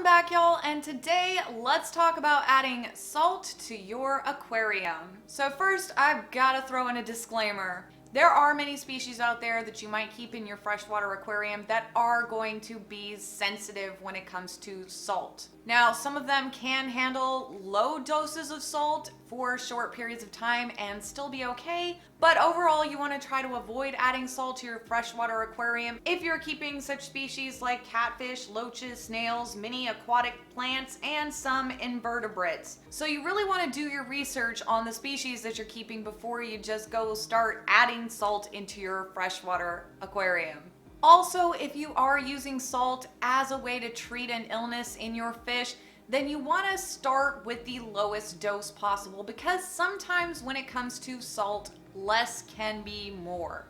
Welcome back, y'all, and today let's talk about adding salt to your aquarium. So first, I've got to throw in a disclaimer. There are many species out there that you might keep in your freshwater aquarium that are going to be sensitive when it comes to salt. Now, some of them can handle low doses of salt for short periods of time and still be okay, but overall you want to try to avoid adding salt to your freshwater aquarium if you're keeping such species like catfish, loaches, snails, many aquatic plants, and some invertebrates. So you really want to do your research on the species that you're keeping before you just go start adding salt into your freshwater aquarium. Also, if you are using salt as a way to treat an illness in your fish, then you want to start with the lowest dose possible, because sometimes when it comes to salt, less can be more.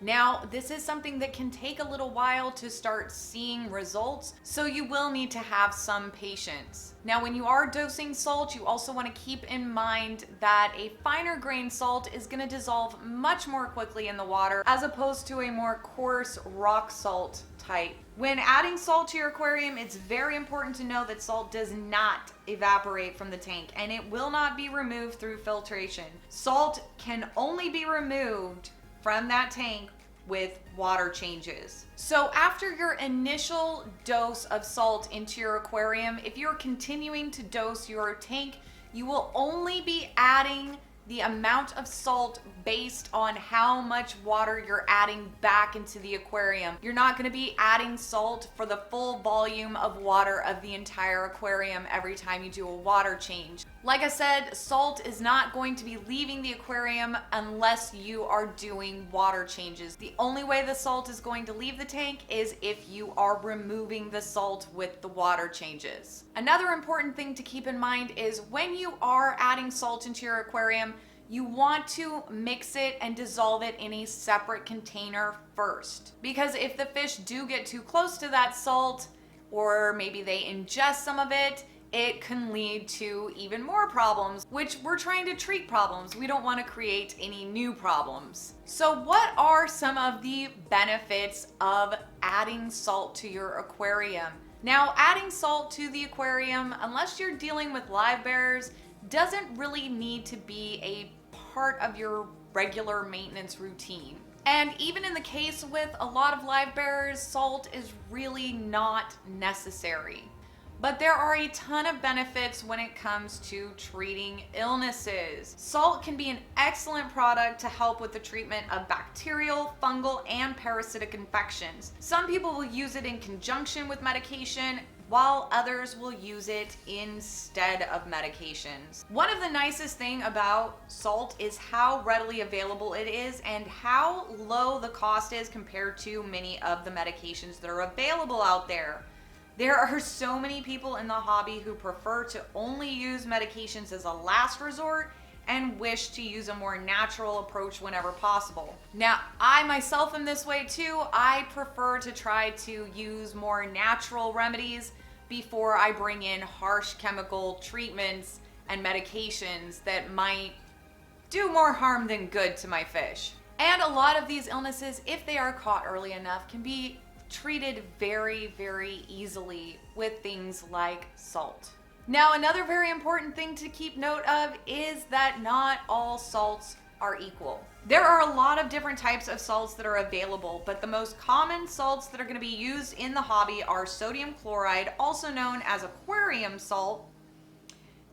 Now, this is something that can take a little while to start seeing results, so you will need to have some patience. Now, when you are dosing salt, you also want to keep in mind that a finer grain salt is going to dissolve much more quickly in the water as opposed to a more coarse rock salt type. When adding salt to your aquarium, it's very important to know that salt does not evaporate from the tank, and it will not be removed through filtration. Salt can only be removed from that tank with water changes. So after your initial dose of salt into your aquarium, if you're continuing to dose your tank, you will only be adding the amount of salt based on how much water you're adding back into the aquarium. You're not going to be adding salt for the full volume of water of the entire aquarium every time you do a water change. Like I said, salt is not going to be leaving the aquarium unless you are doing water changes. The only way the salt is going to leave the tank is if you are removing the salt with the water changes. Another important thing to keep in mind is when you are adding salt into your aquarium, you want to mix it and dissolve it in a separate container first. Because if the fish do get too close to that salt, or maybe they ingest some of it, it can lead to even more problems, which we're trying to treat problems. We don't want to create any new problems. So what are some of the benefits of adding salt to your aquarium? Now, adding salt to the aquarium, unless you're dealing with live bearers, doesn't really need to be a part of your regular maintenance routine. And even in the case with a lot of live bearers, salt is really not necessary. But there are a ton of benefits when it comes to treating illnesses. Salt can be an excellent product to help with the treatment of bacterial, fungal, and parasitic infections. Some people will use it in conjunction with medication, while others will use it instead of medications. One of the nicest things about salt is how readily available it is and how low the cost is compared to many of the medications that are available out there. There are so many people in the hobby who prefer to only use medications as a last resort and wish to use a more natural approach whenever possible. Now, I myself am this way too. I prefer to try to use more natural remedies before I bring in harsh chemical treatments and medications that might do more harm than good to my fish. And a lot of these illnesses, if they are caught early enough, can be treated very, very easily with things like salt. Now, another very important thing to keep note of is that not all salts are equal. There are a lot of different types of salts that are available, but the most common salts that are going to be used in the hobby are sodium chloride, also known as aquarium salt,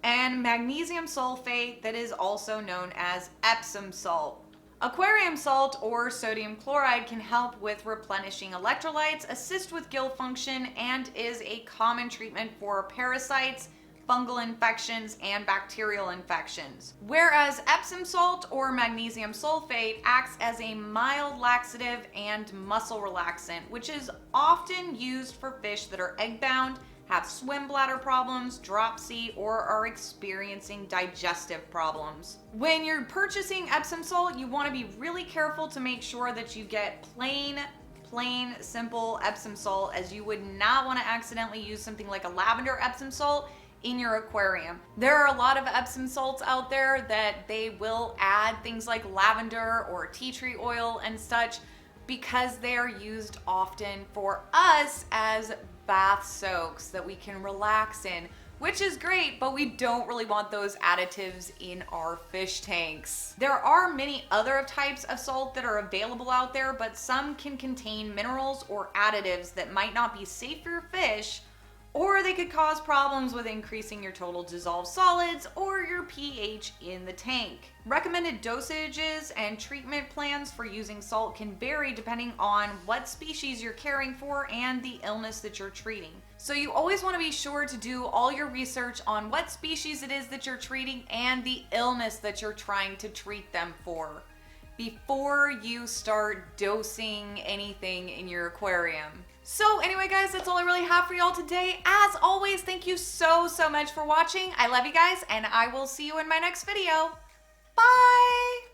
and magnesium sulfate, that is also known as Epsom salt. Aquarium salt or sodium chloride can help with replenishing electrolytes, assist with gill function, and is a common treatment for parasites, fungal infections, and bacterial infections. Whereas Epsom salt or magnesium sulfate acts as a mild laxative and muscle relaxant, which is often used for fish that are egg-bound, have swim bladder problems, dropsy, or are experiencing digestive problems. When you're purchasing Epsom salt, you want to be really careful to make sure that you get plain, simple Epsom salt, as you would not want to accidentally use something like a lavender Epsom salt in your aquarium. There are a lot of Epsom salts out there that they will add things like lavender or tea tree oil and such, because they are used often for us as bath soaks that we can relax in, which is great, but we don't really want those additives in our fish tanks. There are many other types of salt that are available out there, but some can contain minerals or additives that might not be safe for your fish, or they could cause problems with increasing your total dissolved solids or your pH in the tank. Recommended dosages and treatment plans for using salt can vary depending on what species you're caring for and the illness that you're treating. So you always want to be sure to do all your research on what species it is that you're treating and the illness that you're trying to treat them for before you start dosing anything in your aquarium. So anyway guys, that's all I really have for y'all today. As always, thank you so much for watching. I love you guys, and I will see you in my next video. Bye!